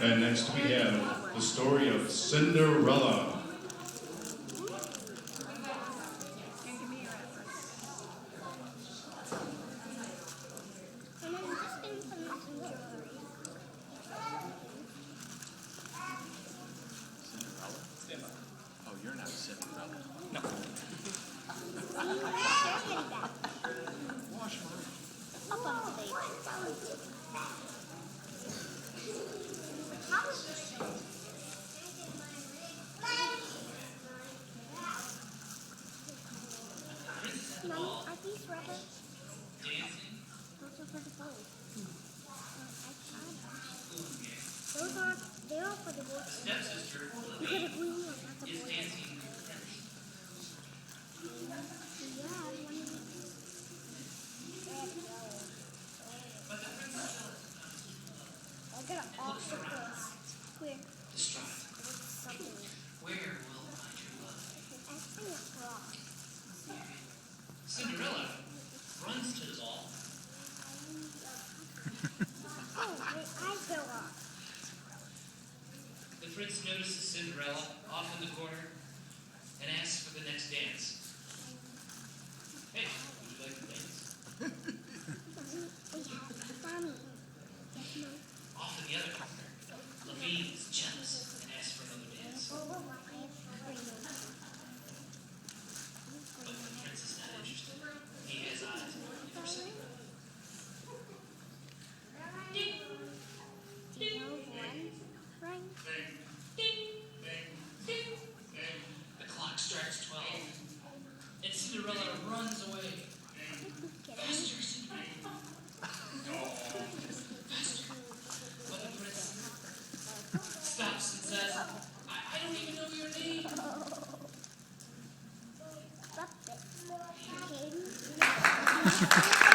And next we have the story of Cinderella. Oh, you're not Cinderella. No. Wash mine. Up on the table. Mom, are these rubber? Those are for the boys. They're all for the boys. Stepsister You could agree on that's a is boy. dancing with friends. Yeah, But the princess I got an octopus. Quick. distraught. Something. Where will my true love? I think it's rock. Cinderella runs to the ball. Oh, my eyes go up. The prince notices Cinderella off in the corner and asks for the next dance. Hey, would you like to dance? Mommy. Yes, Mom. Off in the other corner, Levine is jealous and asks for another dance. But the prince is not interested. He has eyes only for Cinderella. Do you know one ring? The clock strikes 12, and Cinderella runs away. Faster, Cinderella. Faster. But the prince stops and says, I don't even know your name. Stop it. Okay.